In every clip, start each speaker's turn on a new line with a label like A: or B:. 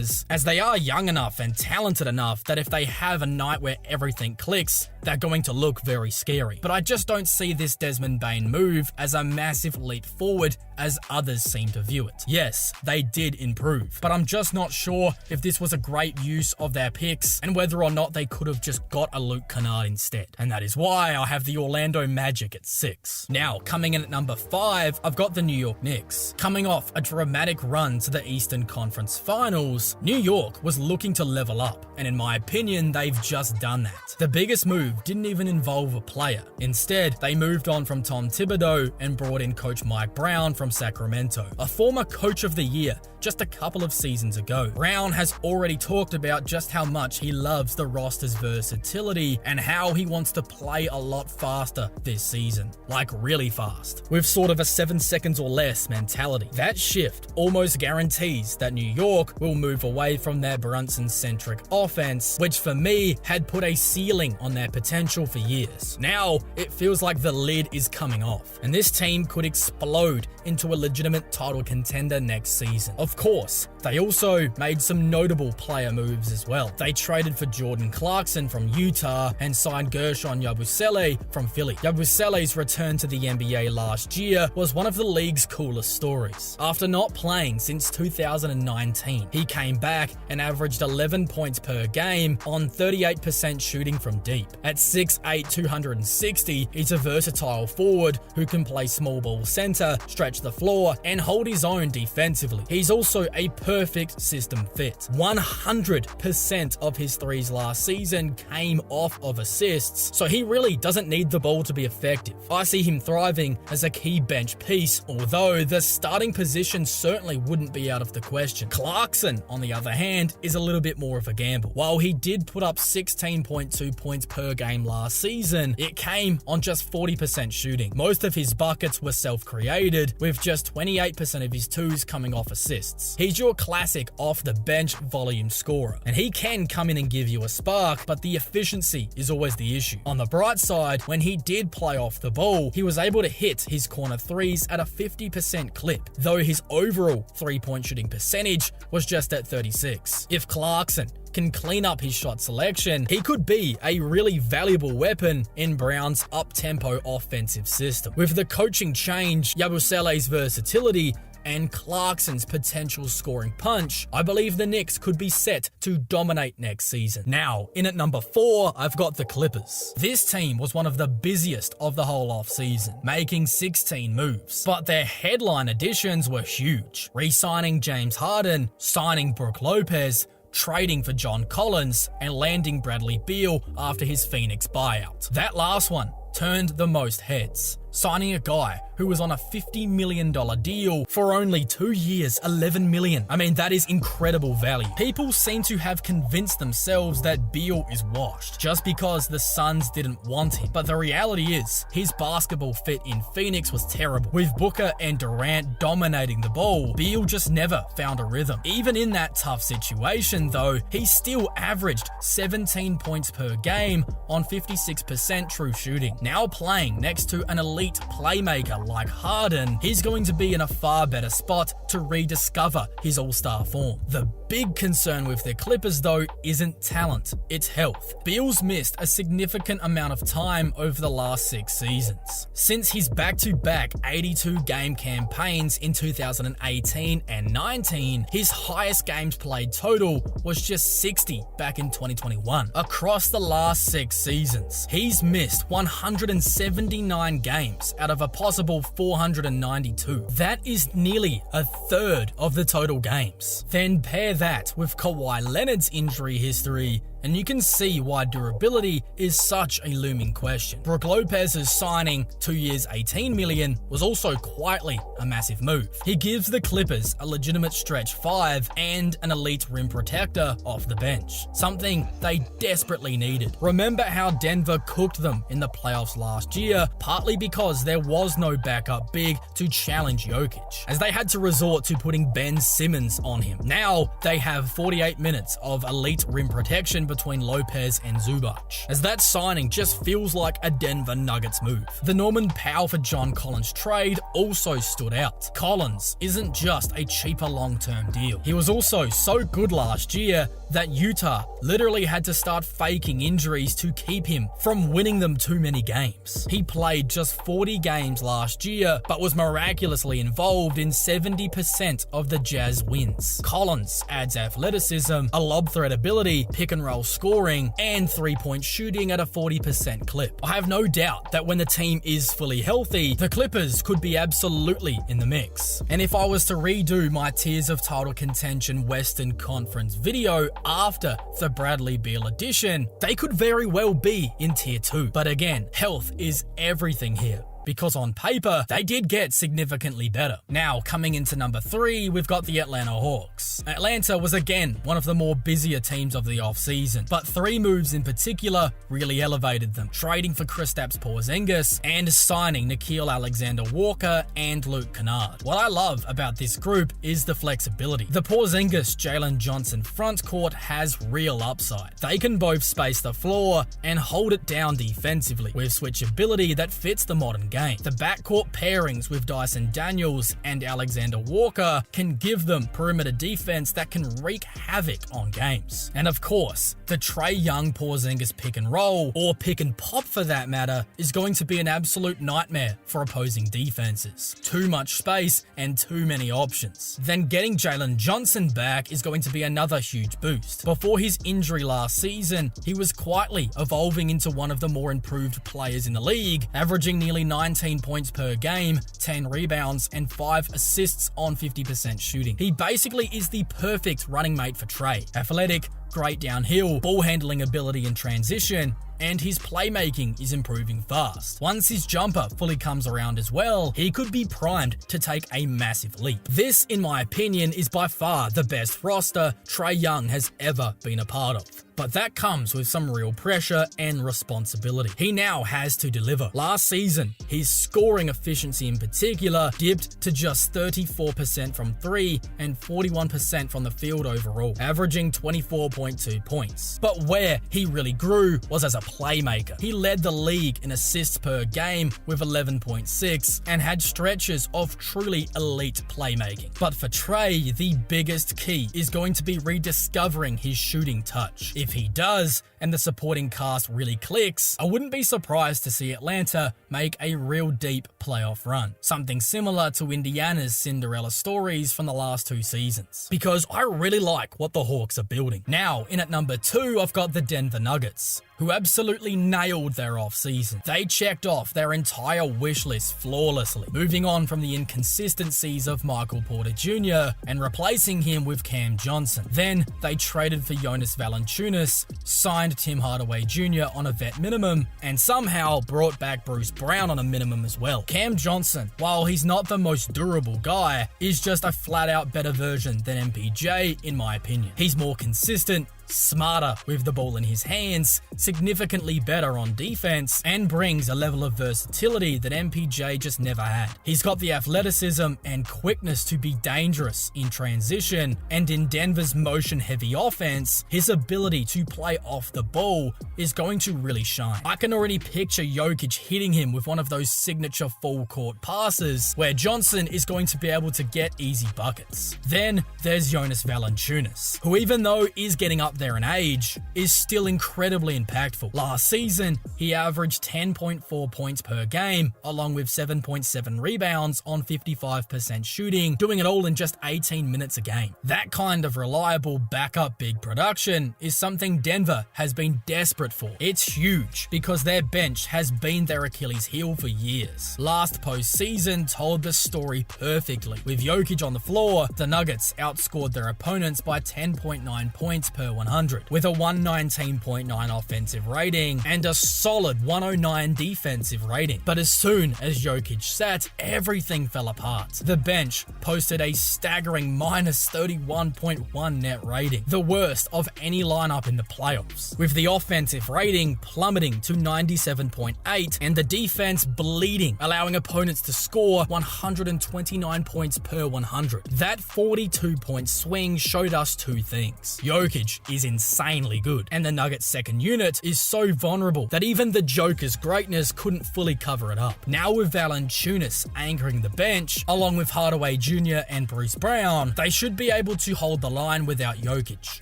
A: Clippers, as they are young enough and talented enough that if they have a night where everything clicks, they're going to look very scary. But I just don't see this Desmond Bane move as a massive leap forward as others seem to view it. Yes, they did improve, but I'm just not sure if this was a great use of their picks and whether or not they could have just got a Luke Kennard instead. And that is why I have the Orlando Magic at 6. Now, coming in at number 5, I've got the New York Knicks. Coming off a dramatic run to the Eastern Conference Finals, New York was looking to level up, and in my opinion, they've just done that. The biggest move didn't even involve a player. Instead, they moved on from Tom Thibodeau and brought in coach Mike Brown from Sacramento, a former coach of the year just a couple of seasons ago. Brown has already talked about just how much he loves the roster's versatility and how he wants to play a lot faster this season. Like really fast. With sort of a 7 seconds or less mentality. That shift almost guarantees that New York will move away from their Brunson-centric offense, which for me had put a ceiling on their potential for years. Now, it feels like the lid is coming off, and this team could explode into a legitimate title contender next season. Of course, they also made some notable player moves as well. They traded for Jordan Clarkson from Utah and signed Gershon Yabusele from Philly. Yabusele's return to the NBA last year was one of the league's coolest stories. After not playing since 2019, he came back and averaged 11 points per game on 38% shooting from deep. At 6'8", 260, he's a versatile forward who can play small ball center, stretch the floor, and hold his own defensively. He's also a perfect system fit. 100% of his threes last season came off of assists, so he really doesn't need the ball to be effective. I see him thriving as a key bench piece, although the starting position certainly wouldn't be out of the question. Clarkson, on the other hand, is a little bit more of a gamble. While he did put up 16.2 points per game last season, it came on just 40% shooting. Most of his buckets were self-created, with just 28% of his twos coming off assists. He's your classic off-the-bench volume scorer, and he can come in and give you a spark, but the efficiency is always the issue. On the bright side, when he did play off the ball, he was able to hit his corner threes at a 50% clip, though his overall three-point shooting percentage was just at 36. If Clarkson can clean up his shot selection, he could be a really valuable weapon in Brown's up-tempo offensive system. With the coaching change, Yabusele's versatility, and Clarkson's potential scoring punch, I believe the Knicks could be set to dominate next season. Now, in at number 4, I've got the Clippers. This team was one of the busiest of the whole offseason, making 16 moves. But their headline additions were huge. Re-signing James Harden, signing Brook Lopez, trading for John Collins, and landing Bradley Beal after his Phoenix buyout. That last one turned the most heads, signing a guy who was on a $50 million deal for only 2 years, $11 million. I mean, that is incredible value. People seem to have convinced themselves that Beal is washed just because the Suns didn't want him. But the reality is, his basketball fit in Phoenix was terrible. With Booker and Durant dominating the ball, Beal just never found a rhythm. Even in that tough situation though, he still averaged 17 points per game on 56% true shooting. Now playing next to an elite playmaker like Harden, he's going to be in a far better spot to rediscover his all-star form. The big concern with the Clippers though isn't talent, it's health. Beal's missed a significant amount of time over the last 6 seasons. Since his back-to-back 82-game campaigns in 2018 and 19, his highest games played total was just 60 back in 2021. Across the last 6 seasons, he's missed 179 games out of a possible 492. That is nearly a third of the total games. Then pair that with Kawhi Leonard's injury history, and you can see why durability is such a looming question. Brook Lopez's signing 2 years, $18 million was also quietly a massive move. He gives the Clippers a legitimate stretch 5 and an elite rim protector off the bench, something they desperately needed. Remember how Denver cooked them in the playoffs last year, partly because there was no backup big to challenge Jokic, as they had to resort to putting Ben Simmons on him. Now they have 48 minutes of elite rim protection between Lopez and Zubac, as that signing just feels like a Denver Nuggets move. The Norman Powell for John Collins trade also stood out. Collins isn't just a cheaper long-term deal. He was also so good last year that Utah literally had to start faking injuries to keep him from winning them too many games. He played just 40 games last year, but was miraculously involved in 70% of the Jazz wins. Collins adds athleticism, a lob threat ability, pick and roll scoring, and three-point shooting at a 40% clip. I have no doubt that when the team is fully healthy, the Clippers could be absolutely in the mix. And if I was to redo my tiers of title contention Western Conference video after the Bradley Beal addition, they could very well be in tier 2. But again, health is everything here, because on paper, they did get significantly better. Now, coming into number 3, we've got the Atlanta Hawks. Atlanta was again one of the more busier teams of the offseason, but 3 moves in particular really elevated them, trading for Kristaps Porzingis and signing Nickeil Alexander-Walker and Luke Kennard. What I love about this group is the flexibility. The Porzingis-Jalen Johnson frontcourt has real upside. They can both space the floor and hold it down defensively, with switchability that fits the modern game. The backcourt pairings with Dyson Daniels and Alexander Walker can give them perimeter defense that can wreak havoc on games. And of course, the Trae Young Porzingis pick and roll, or pick and pop for that matter, is going to be an absolute nightmare for opposing defenses. Too much space and too many options. Then getting Jalen Johnson back is going to be another huge boost. Before his injury last season, he was quietly evolving into one of the more improved players in the league, averaging nearly 19 points per game, 10 rebounds, and 5 assists on 50% shooting. He basically is the perfect running mate for Trae. Athletic, great downhill, ball handling ability in transition, and his playmaking is improving fast. Once his jumper fully comes around as well, he could be primed to take a massive leap. This, in my opinion, is by far the best roster Trae Young has ever been a part of. But that comes with some real pressure and responsibility. He now has to deliver. Last season, his scoring efficiency in particular dipped to just 34% from 3 and 41% from the field overall, averaging 24.2 points. But where he really grew was as a playmaker. He led the league in assists per game with 11.6 and had stretches of truly elite playmaking. But for Trae, the biggest key is going to be rediscovering his shooting touch. If he does, and the supporting cast really clicks, I wouldn't be surprised to see Atlanta make a real deep playoff run. Something similar to Indiana's Cinderella stories from the last 2 seasons. Because I really like what the Hawks are building. Now, in at number 2, I've got the Denver Nuggets, who absolutely nailed their offseason. They checked off their entire wish list flawlessly, moving on from the inconsistencies of Michael Porter Jr. and replacing him with Cam Johnson. Then they traded for Jonas Valanciunas, signed Tim Hardaway Jr. on a vet minimum, and somehow brought back Bruce Brown on a minimum as well. Cam Johnson, while he's not the most durable guy, is just a flat-out better version than MPJ in my opinion. He's more consistent, smarter with the ball in his hands, significantly better on defense, and brings a level of versatility that MPJ just never had. He's got the athleticism and quickness to be dangerous in transition, and in Denver's motion-heavy offense, his ability to play off the ball is going to really shine. I can already picture Jokic hitting him with one of those signature full-court passes where Johnson is going to be able to get easy buckets. Then there's Jonas Valanciunas, who even though is getting up there in age, is still incredibly impactful. Last season, he averaged 10.4 points per game, along with 7.7 rebounds on 55% shooting, doing it all in just 18 minutes a game. That kind of reliable backup big production is something Denver has been desperate for. It's huge because their bench has been their Achilles heel for years. Last postseason told the story perfectly. With Jokic on the floor, the Nuggets outscored their opponents by 10.9 points per 100, with a 119.9 offensive rating and a solid 109 defensive rating. But as soon as Jokic sat, everything fell apart. The bench posted a staggering minus 31.1 net rating, the worst of any lineup in the playoffs, with the offensive rating plummeting to 97.8 and the defense bleeding, allowing opponents to score 129 points per 100. That 42-point swing showed us 2 things. Jokic is insanely good, and the Nuggets' second unit is so vulnerable that even the Joker's greatness couldn't fully cover it up. Now with Valanciunas anchoring the bench, along with Hardaway Jr. and Bruce Brown, they should be able to hold the line without Jokic.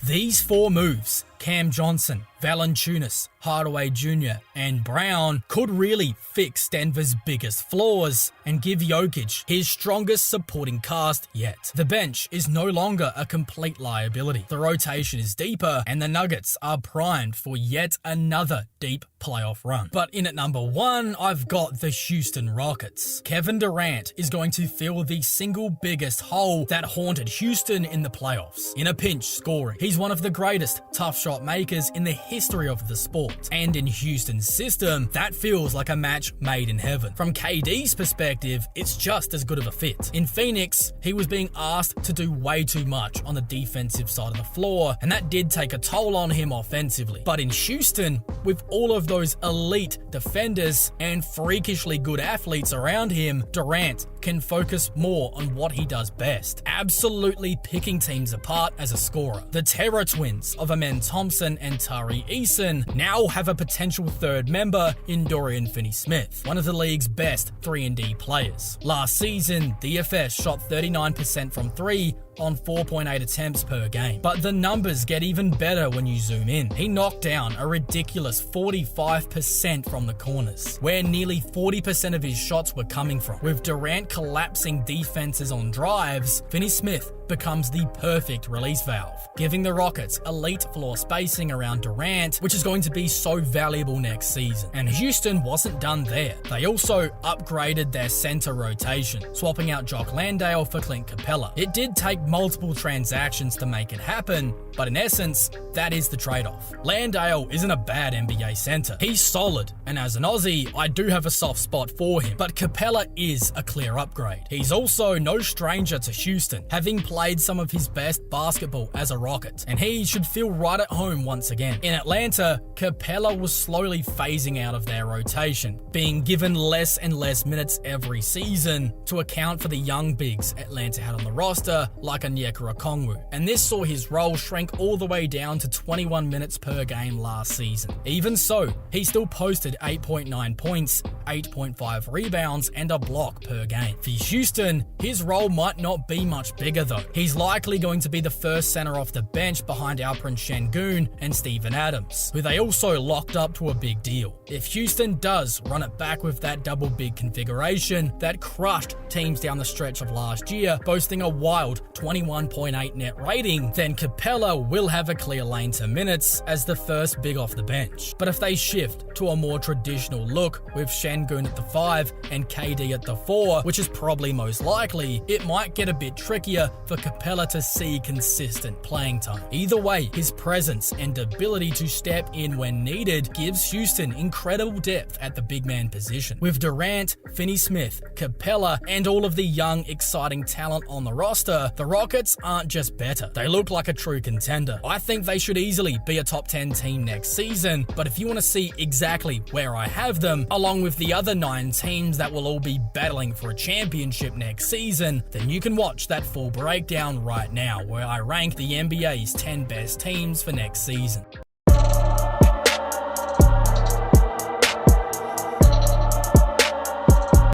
A: These four moves, Cam Johnson, Valanciunas, Hardaway Jr. and Brown, could really fix Denver's biggest flaws and give Jokic his strongest supporting cast yet. The bench is no longer a complete liability. The rotation is deeper and the Nuggets are primed for yet another deep playoff run. But in at number 1, I've got the Houston Rockets. Kevin Durant is going to fill the single biggest hole that haunted Houston in the playoffs. In a pinch scoring, he's one of the greatest tough shot makers in the history of the sport. And in Houston's system, that feels like a match made in heaven. From KD's perspective, it's just as good of a fit. In Phoenix, he was being asked to do way too much on the defensive side of the floor, and that did take a toll on him offensively. But in Houston, with all of those elite defenders and freakishly good athletes around him, Durant can focus more on what he does best, absolutely picking teams apart as a scorer. The Terror Twins of Amen Thompson and Tari Eason now have a potential third member in Dorian Finney-Smith, one of the league's best 3-and-D players. Last season, DFS shot 39% from 3 on 4.8 attempts per game. But the numbers get even better when you zoom in. He knocked down a ridiculous 45% from the corners, where nearly 40% of his shots were coming from. With Durant collapsing defenses on drives, Finney-Smith becomes the perfect release valve, giving the Rockets elite floor spacing around Durant, which is going to be so valuable next season. And Houston wasn't done there. They also upgraded their center rotation, swapping out Jock Landale for Clint Capella. It did take multiple transactions to make it happen, but in essence, that is the trade-off. Landale isn't a bad NBA center. He's solid, and as an Aussie, I do have a soft spot for him, but Capella is a clear upgrade. He's also no stranger to Houston, having played some of his best basketball as a Rocket, and he should feel right at home once again. In Atlanta, Capella was slowly phasing out of their rotation, being given less and less minutes every season to account for the young bigs Atlanta had on the roster, like Onyeka Okongwu, and this saw his role shrink all the way down to 21 minutes per game last season. Even so, he still posted 8.9 points, 8.5 rebounds, and a block per game. For Houston, his role might not be much bigger though. He's likely going to be the first center off the bench behind Alperen Sengun and Steven Adams, who they also locked up to a big deal. If Houston does run it back with that double big configuration that crushed teams down the stretch of last year, boasting a wild 21.8 net rating, then Capella will have a clear lane to minutes as the first big off the bench. But if they shift to a more traditional look with Sengun at the 5 and KD at the 4, which is probably most likely, it might get a bit trickier for Capella to see consistent playing time. Either way, his presence and ability to step in when needed gives Houston incredible depth at the big man position. With Durant, Finney-Smith, Capella, and all of the young, exciting talent on the roster, the Rockets aren't just better, they look like a true contender. I think they should easily be a top 10 team next season, but if you want to see exactly where I have them, along with the other 9 teams that will all be battling for a championship next season, then you can watch that full breakdown right now, where I rank the NBA's 10 best teams for next season.